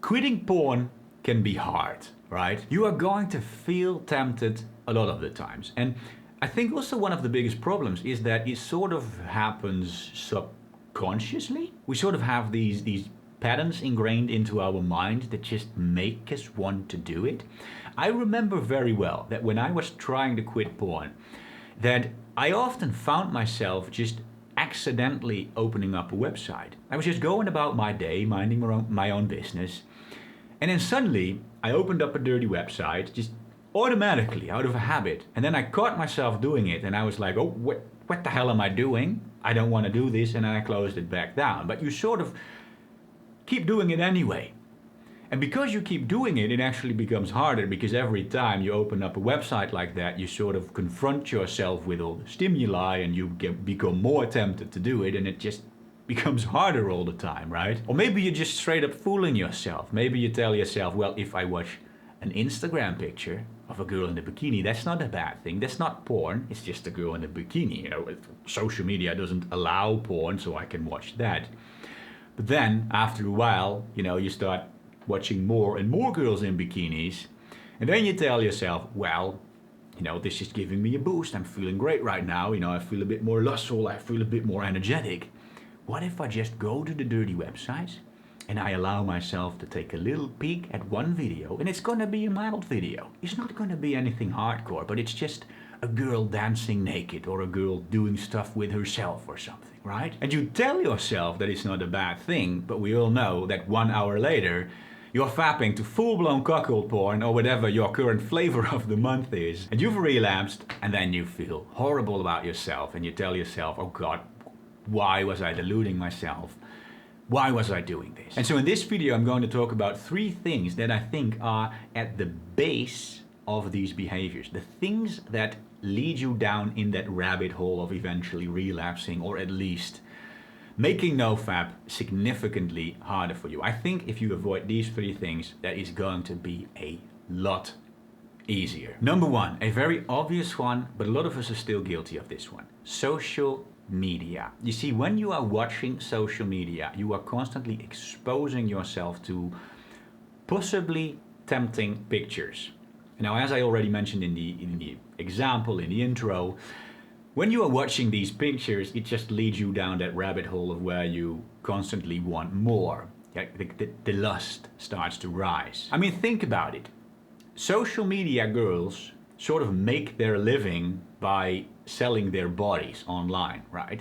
Quitting porn can be hard, right? You are going to feel tempted a lot of the times. And I think also one of the biggest problems is that it sort of happens subconsciously. We sort of have these patterns ingrained into our mind that just make us want to do it. I remember very well that when I was trying to quit porn, that I often found myself just accidentally opening up a website. I was just going about my day, minding my own business, and then suddenly I opened up a dirty website, just automatically, out of a habit. And then I caught myself doing it, and I was like, oh, what the hell am I doing? I don't want to do this, and then I closed it back down. But you sort of keep doing it anyway. And because you keep doing it, it actually becomes harder, because every time you open up a website like that, you sort of confront yourself with all the stimuli, and you become more tempted to do it, and it just becomes harder all the time, right? Or maybe you're just straight up fooling yourself. Maybe you tell yourself, well, if I watch an Instagram picture of a girl in a bikini, that's not a bad thing. That's not porn. It's just a girl in a bikini. You know, social media doesn't allow porn, so I can watch that. But then, after a while, you know, you start watching more and more girls in bikinis, and then you tell yourself, well, you know, this is giving me a boost. I'm feeling great right now. You know, I feel a bit more lustful. I feel a bit more energetic. What if I just go to the dirty websites and I allow myself to take a little peek at one video, and it's gonna be a mild video. It's not gonna be anything hardcore, but it's just a girl dancing naked or a girl doing stuff with herself or something, right? And you tell yourself that it's not a bad thing, but we all know that 1 hour later, you're fapping to full-blown cuckold porn or whatever your current flavor of the month is, and you've relapsed, and then you feel horrible about yourself, and you tell yourself, oh God, why was I deluding myself? Why was I doing this? And so in this video, I'm going to talk about 3 things that I think are at the base of these behaviors. The things that lead you down in that rabbit hole of eventually relapsing, or at least making NoFap significantly harder for you. I think if you avoid these 3 things, that is going to be a lot easier. Number 1, a very obvious one, but a lot of us are still guilty of this one. Social media. You see, when you are watching social media, you are constantly exposing yourself to possibly tempting pictures. Now, as I already mentioned in the example, in the intro, when you are watching these pictures, it just leads you down that rabbit hole of where you constantly want more. The lust starts to rise. I mean, think about it. Social media girls sort of make their living by selling their bodies online, right?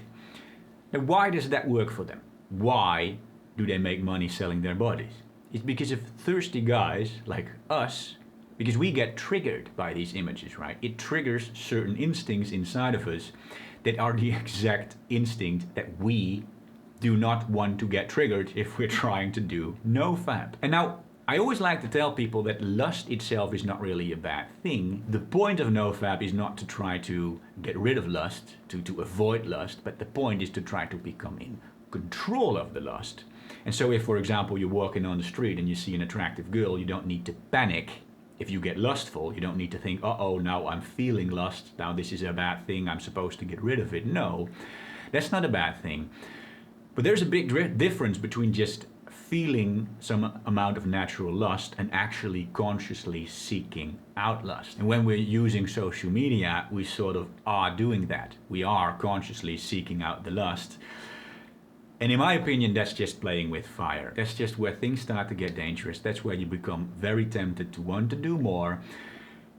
Now, why does that work for them? Why do they make money selling their bodies? It's because of thirsty guys like us, because we get triggered by these images, right? It triggers certain instincts inside of us that are the exact instinct that we do not want to get triggered if we're trying to do NoFap. And now, I always like to tell people that lust itself is not really a bad thing. The point of NoFap is not to try to get rid of lust, to avoid lust, but the point is to try to become in control of the lust. And so if, for example, you're walking on the street and you see an attractive girl, you don't need to panic. If you get lustful, you don't need to think, uh-oh, now I'm feeling lust, now this is a bad thing, I'm supposed to get rid of it. No, that's not a bad thing. But there's a big difference between just feeling some amount of natural lust and actually consciously seeking out lust. And when we're using social media, we sort of are doing that. We are consciously seeking out the lust. And in my opinion, that's just playing with fire. That's just where things start to get dangerous. That's where you become very tempted to want to do more.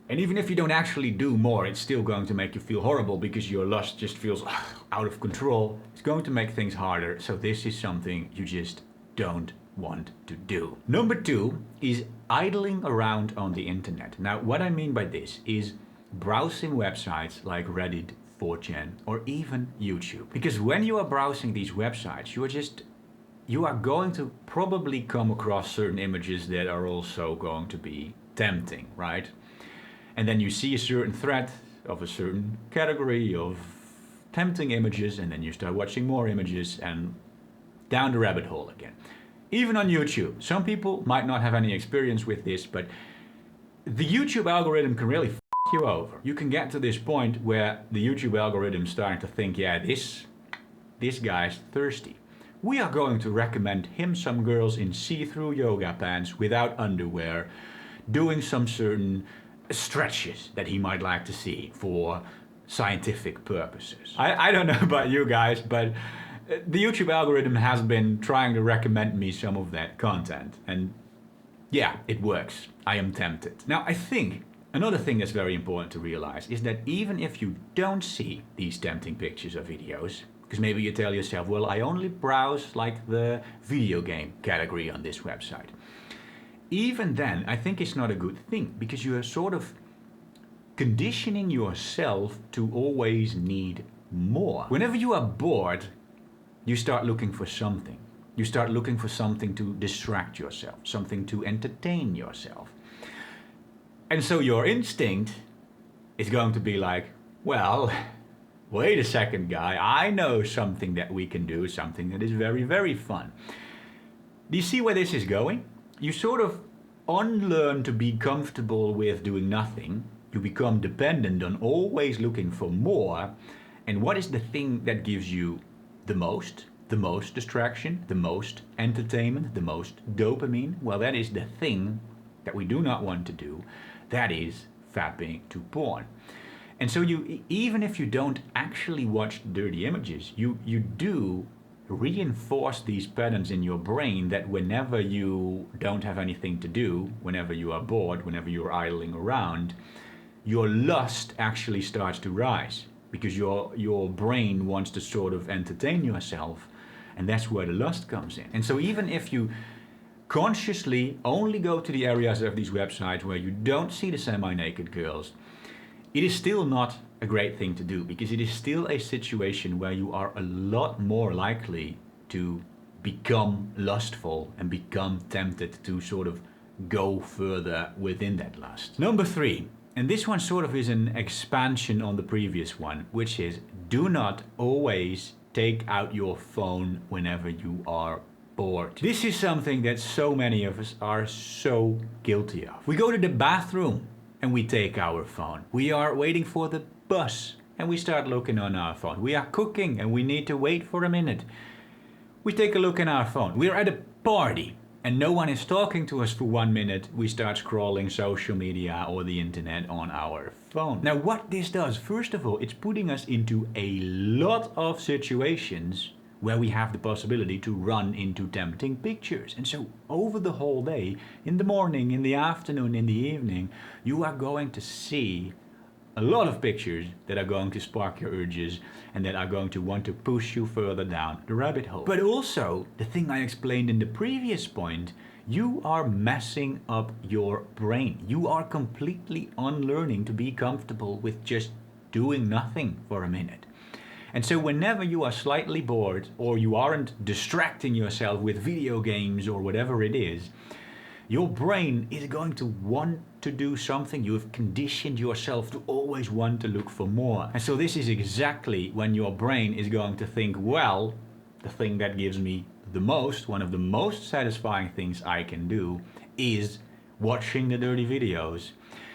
And even if you don't actually do more, it's still going to make you feel horrible because your lust just feels out of control. It's going to make things harder. So this is something you just don't want to do. Number 2 is idling around on the internet. Now, what I mean by this is browsing websites like Reddit, 4chan, or even YouTube. Because when you are browsing these websites, you are going to probably come across certain images that are also going to be tempting, right? And then you see a certain thread of a certain category of tempting images, and then you start watching more images and down the rabbit hole again. Even on YouTube, some people might not have any experience with this, but the YouTube algorithm can really f you over. You can get to this point where the YouTube algorithm is starting to think, yeah, this guy's thirsty. we are going to recommend him some girls in see-through yoga pants without underwear, doing some certain stretches that he might like to see for scientific purposes. I don't know about you guys, but the YouTube algorithm has been trying to recommend me some of that content, and yeah, it works. I am tempted. Now, I think another thing that's very important to realize is that even if you don't see these tempting pictures or videos, because maybe you tell yourself, well, I only browse like the video game category on this website. Even then, I think it's not a good thing, because you are sort of conditioning yourself to always need more. Whenever you are bored, you start looking for something. You start looking for something to distract yourself, something to entertain yourself. And so your instinct is going to be like, well, wait a second, guy, I know something that we can do, something that is very, very fun. Do you see where this is going? You sort of unlearn to be comfortable with doing nothing. You become dependent on always looking for more. And what is the thing that gives you the most distraction, the most entertainment, the most dopamine? Well, that is the thing that we do not want to do. That is fapping to porn. And so you, even if you don't actually watch dirty images, you do reinforce these patterns in your brain that whenever you don't have anything to do, whenever you are bored, whenever you're idling around, your lust actually starts to rise, because your brain wants to sort of entertain yourself, and that's where the lust comes in. And so even if you consciously only go to the areas of these websites where you don't see the semi-naked girls, it is still not a great thing to do, because it is still a situation where you are a lot more likely to become lustful and become tempted to sort of go further within that lust. Number 3, and this one sort of is an expansion on the previous one, which is do not always take out your phone whenever you are bored. This is something that so many of us are so guilty of. We go to the bathroom and we take our phone. We are waiting for the bus and we start looking on our phone. We are cooking and we need to wait for a minute. We take a look in our phone. We are at a party and no one is talking to us for 1 minute. We start scrolling social media or the internet on our phone. Now what this does, first of all, it's putting us into a lot of situations where we have the possibility to run into tempting pictures. And so over the whole day, in the morning, in the afternoon, in the evening, you are going to see a lot of pictures that are going to spark your urges and that are going to want to push you further down the rabbit hole. But also, the thing I explained in the previous point, you are messing up your brain. You are completely unlearning to be comfortable with just doing nothing for a minute. And so whenever you are slightly bored or you aren't distracting yourself with video games or whatever it is, your brain is going to want to do something. You have conditioned yourself to always want to look for more. And so this is exactly when your brain is going to think, well, the thing that gives me the most, one of the most satisfying things I can do is watching the dirty videos.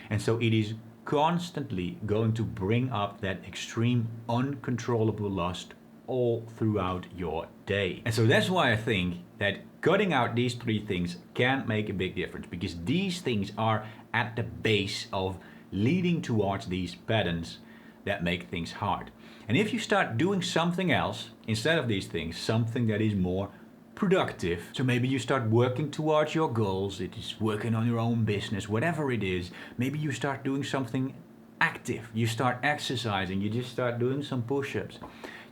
And so it is constantly going to bring up that extreme uncontrollable lust all throughout your day. And so that's why I think that cutting out these 3 things can make a big difference, because these things are at the base of leading towards these patterns that make things hard. And if you start doing something else instead of these things, something that is more productive, so maybe you start working towards your goals, it is working on your own business, whatever it is, maybe you start doing something active, you start exercising, you just start doing some push-ups,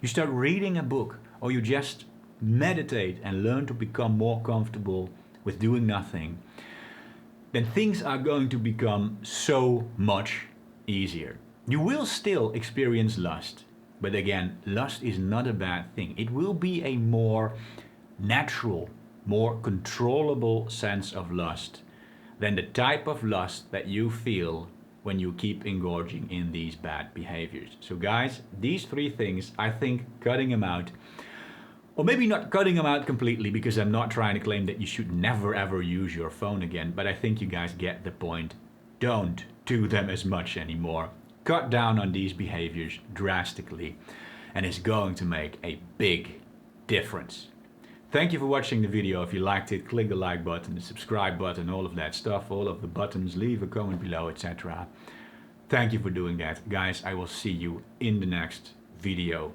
you start reading a book, or you just meditate and learn to become more comfortable with doing nothing, then things are going to become so much easier. You will still experience lust, but again, lust is not a bad thing. It will be a more natural, more controllable sense of lust than the type of lust that you feel when you keep engaging in these bad behaviors. So guys, these 3 things, I think cutting them out, or maybe not cutting them out completely, because I'm not trying to claim that you should never ever use your phone again, but I think you guys get the point. Don't do them as much anymore. Cut down on these behaviors drastically, and it's going to make a big difference. Thank you for watching the video. If you liked it, click the like button, the subscribe button, all of that stuff, all of the buttons, leave a comment below, etc. Thank you for doing that. Guys, I will see you in the next video.